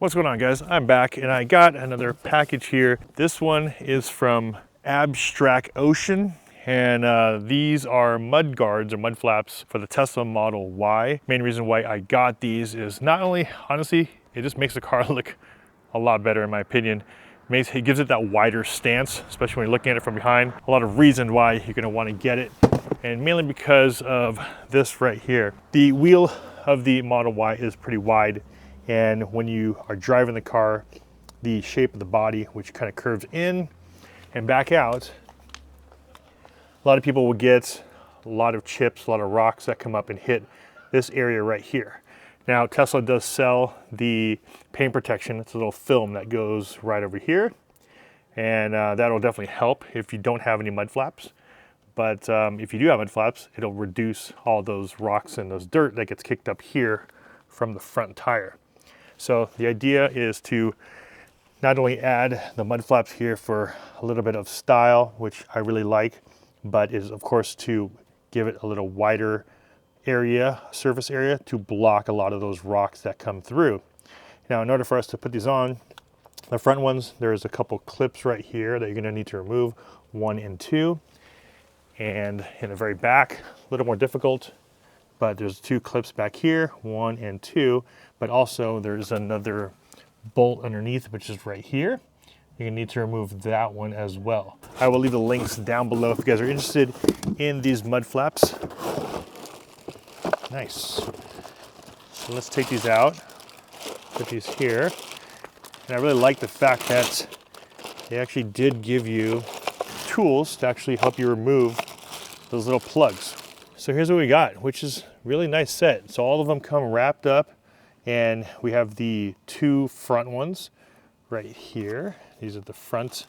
What's going on, guys? I'm back and I got another package here. This one is from Abstract Ocean, and these are mud guards or mud flaps for the Tesla Model Y. Main reason why I got these is not only, honestly, it just makes the car look a lot better in my opinion. It gives it that wider stance, especially when you're looking at it from behind. A lot of reason why you're gonna wanna get it, and mainly because of this right here. The wheel of the Model Y is pretty wide, and when you are driving the car, the shape of the body, which kind of curves in and back out, a lot of people will get a lot of chips, a lot of rocks that come up and hit this area right here. Now, Tesla does sell the paint protection. It's a little film that goes right over here, and that'll definitely help if you don't have any mud flaps. But if you do have mud flaps, it'll reduce all those rocks and those dirt that gets kicked up here from the front tire. So the idea is to not only add the mud flaps here for a little bit of style, which I really like, but is of course to give it a little wider area, surface area, to block a lot of those rocks that come through. Now, in order for us to put these on, the front ones, there's a couple clips right here that you're gonna need to remove, 1 and 2. And in the very back, a little more difficult, but there's 2 clips back here, 1 and 2, but also there's another bolt underneath, which is right here. You're gonna need to remove that one as well. I will leave the links down below if you guys are interested in these mud flaps. Nice. So let's take these out, put these here. And I really like the fact that they actually did give you tools to actually help you remove those little plugs. So here's what we got, which is really nice set. So all of them come wrapped up, and we have the 2 front ones right here. These are the front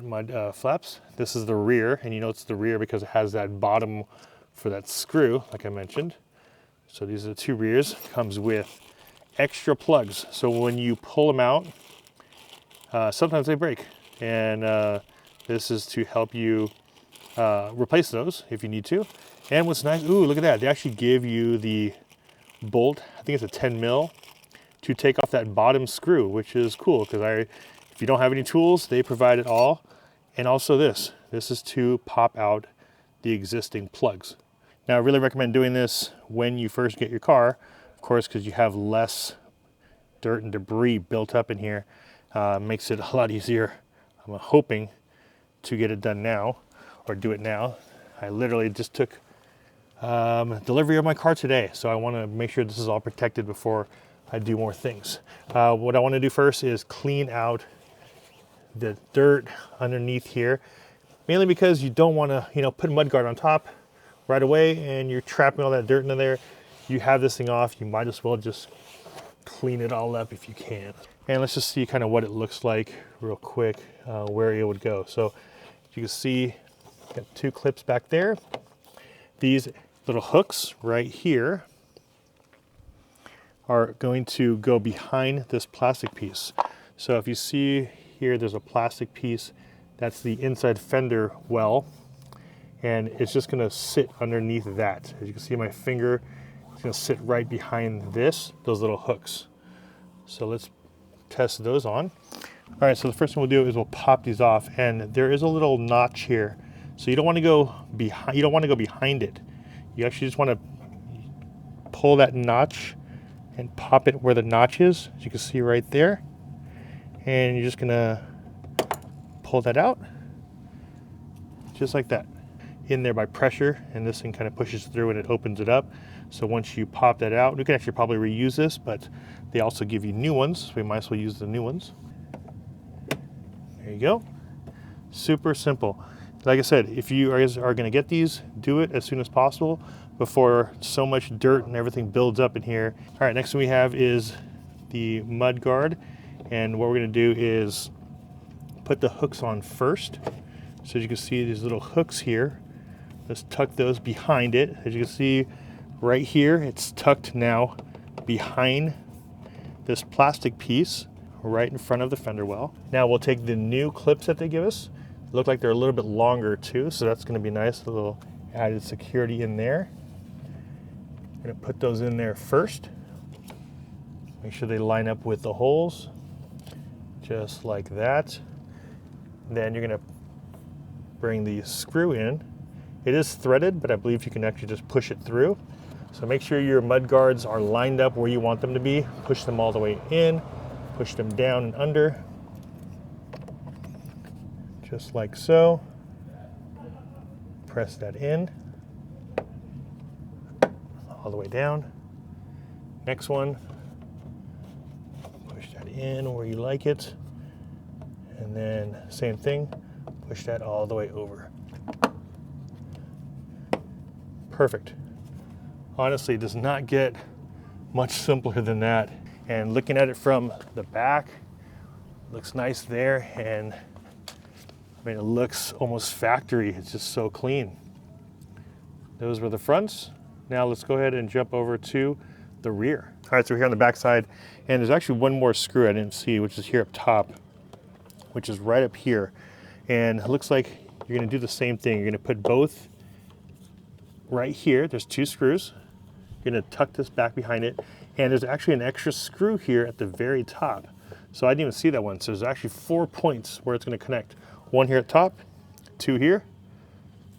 mud flaps. This is the rear, and you know it's the rear because it has that bottom for that screw, like I mentioned. So these are the 2 rears. Comes with extra plugs. So when you pull them out, sometimes they break, and this is to help you replace those if you need to. And what's nice, ooh, look at that. They actually give you the bolt, I think it's a 10 mil, to take off that bottom screw, which is cool because if you don't have any tools, they provide it all. And also this is to pop out the existing plugs. Now, I really recommend doing this when you first get your car, of course, because you have less dirt and debris built up in here. Makes it a lot easier. I'm hoping to get it done now, or do it now. I literally just took delivery of my car today, so I want to make sure this is all protected before I do more things. What I want to do first is clean out the dirt underneath here, mainly because you don't want to, put a mud guard on top right away and you're trapping all that dirt into there. You have this thing off, you might as well just clean it all up if you can. And let's just see kind of what it looks like real quick, where it would go. So you can see, got 2 clips back there. These little hooks right here are going to go behind this plastic piece. So if you see here, there's a plastic piece. That's the inside fender well, and it's just gonna sit underneath that. As you can see, my finger is gonna sit right behind those little hooks. So let's test those on. All right, so the first thing we'll do is we'll pop these off, and there is a little notch here. So you don't want to go behind. You don't want to go behind it. You actually just want to pull that notch and pop it where the notch is, as you can see right there. And you're just gonna pull that out, just like that, in there by pressure, and this thing kind of pushes through and it opens it up. So once you pop that out, we can actually probably reuse this, but they also give you new ones, so we might as well use the new ones. There you go. Super simple. Like I said, if you guys are going to get these, do it as soon as possible before so much dirt and everything builds up in here. All right, next thing we have is the mud guard, and what we're going to do is put the hooks on first. So as you can see, these little hooks here, let's tuck those behind it. As you can see right here, it's tucked now behind this plastic piece right in front of the fender well. Now we'll take the new clips that they give us. Look like they're a little bit longer too, so that's going to be nice, a little added security in there. I'm going to put those in there first. Make sure they line up with the holes, just like that. Then you're gonna bring the screw in. It is threaded, but I believe you can actually just push it through. So make sure your mud guards are lined up where you want them to be. Push them all the way in, push them down and under, just like so. Press that in, all the way down. Next one, push that in where you like it. And then same thing, push that all the way over. Perfect. Honestly, it does not get much simpler than that. And looking at it from the back, looks nice there. And I mean, it looks almost factory. It's just so clean. Those were the fronts. Now let's go ahead and jump over to the rear. All right, so we're here on the back side, and there's actually one more screw I didn't see, which is here up top, which is right up here. And it looks like you're gonna do the same thing. You're gonna put both right here. There's two screws. You're gonna tuck this back behind it. And there's actually an extra screw here at the very top. So I didn't even see that one. So there's actually 4 points where it's gonna connect. One here at top, 2 here,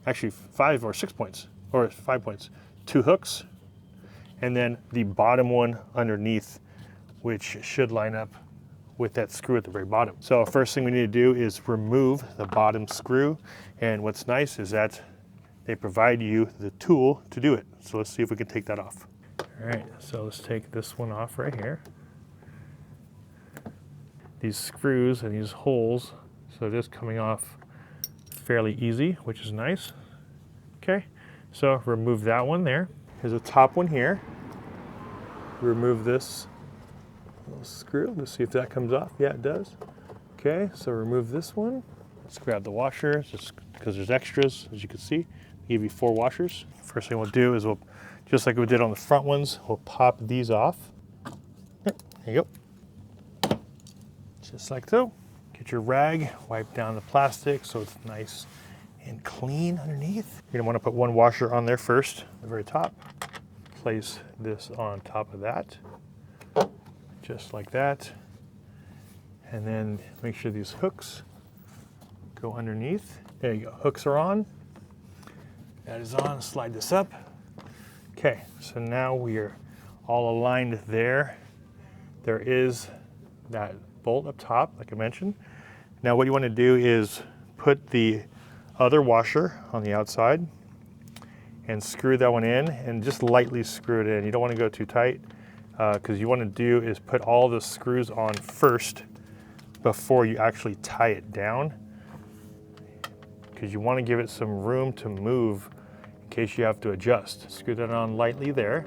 actually 5 or 6 points, or 5 points. 2 hooks, and then the bottom one underneath, which should line up with that screw at the very bottom. So first thing we need to do is remove the bottom screw. And what's nice is that they provide you the tool to do it. So let's see if we can take that off. All right, so let's take this one off right here. These screws and these holes, so this coming off fairly easy, which is nice. Okay, so remove that one there. Here's a top one here. Remove this little screw. Let's see if that comes off. Yeah, it does. Okay, so remove this one. Let's grab the washer, just because there's extras, as you can see. Give you 4 washers. First thing we'll do is we'll, just like we did on the front ones, we'll pop these off. Yep, there you go. Just like so. Get your rag, wipe down the plastic so it's nice and clean underneath. You're gonna wanna put 1 washer on there first, at the very top. Place this on top of that, just like that. And then make sure these hooks go underneath. There you go, hooks are on. That is on, slide this up. Okay, so now we are all aligned there. There is that bolt up top, like I mentioned. Now what you wanna do is put the other washer on the outside and screw that one in, and just lightly screw it in. You don't want to go too tight, because you want to do is put all the screws on first before you actually tie it down, because you want to give it some room to move in case you have to adjust. Screw that on lightly there.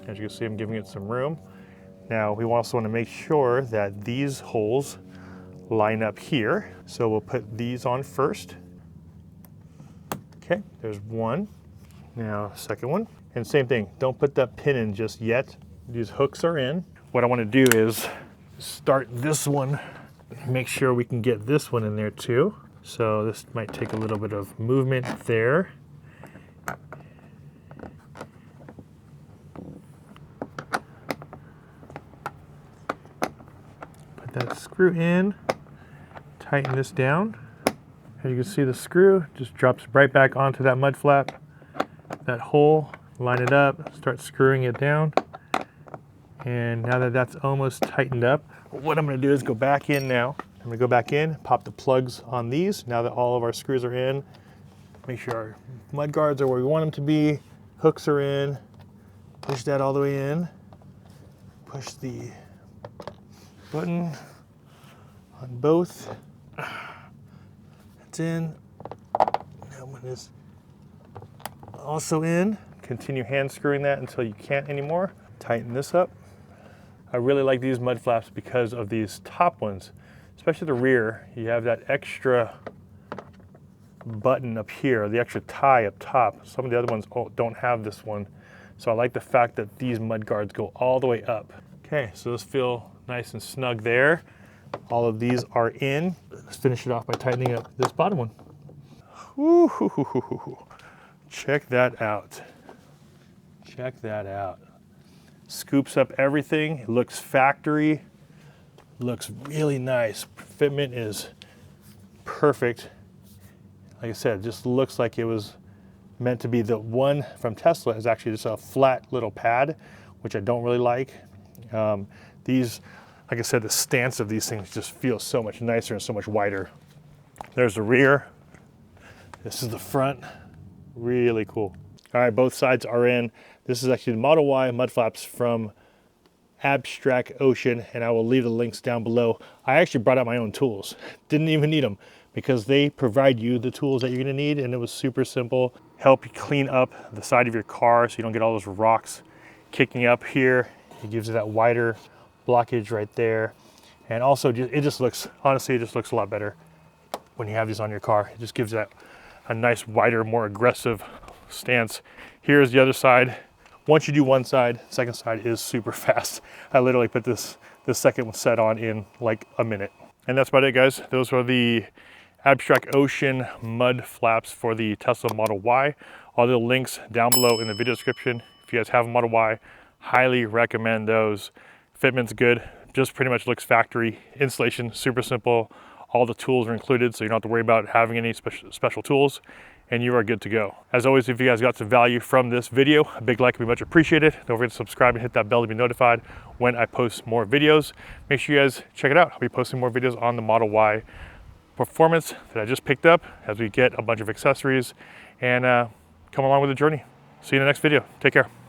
As you can see, I'm giving it some room. Now we also want to make sure that these holes line up here. So we'll put these on first. Okay, there's one. Now, second one. And same thing, don't put that pin in just yet. These hooks are in. What I want to do is start this one, make sure we can get this one in there too. So this might take a little bit of movement there. Put that screw in, tighten this down. As you can see, the screw just drops right back onto that mud flap. That hole, line it up, start screwing it down. And now that that's almost tightened up, what I'm gonna do is go back in now. I'm gonna go back in, pop the plugs on these. Now that all of our screws are in, make sure our mud guards are where we want them to be. Hooks are in, push that all the way in. Push the button on both. It's in. That one is also in. Continue hand screwing that until you can't anymore. Tighten this up. I really like these mud flaps because of these top ones, especially the rear. You have that extra button up here, the extra tie up top. Some of the other ones don't have this one. So I like the fact that these mud guards go all the way up. Okay, so those feel nice and snug there. All of these are in. Let's finish it off by tightening up this bottom one. Ooh, check that out. Check that out. scoops up everything. It looks factory, looks really nice. Fitment is perfect. Like I said, it just looks like it was meant to be. The one from Tesla is actually just a flat little pad, which I don't really like. These, like I said, the stance of these things just feels so much nicer and so much wider. There's the rear. This is the front. Really cool. All right, both sides are in. This is actually the Model Y mud flaps from Abstract Ocean, and I will leave the links down below. I actually brought out my own tools. Didn't even need them because they provide you the tools that you're gonna need, and it was super simple. Help you clean up the side of your car so you don't get all those rocks kicking up here. It gives you that wider blockage right there. And also, it just looks, honestly, it just looks a lot better when you have these on your car. It just gives that a nice, wider, more aggressive stance. Here's the other side. Once you do one side, second side is super fast. I literally put this second set on in like a minute. And that's about it, guys. Those are the Abstract Ocean mud flaps for the Tesla Model Y. All the links down below in the video description. If you guys have a Model Y, highly recommend those. Fitment's good, just pretty much looks factory. Installation, super simple. All the tools are included, so you don't have to worry about having any special tools, and you are good to go. As always, if you guys got some value from this video, a big like would be much appreciated. Don't forget to subscribe and hit that bell to be notified when I post more videos. Make sure you guys check it out. I'll be posting more videos on the Model Y performance that I just picked up as we get a bunch of accessories and come along with the journey. See you in the next video. Take care.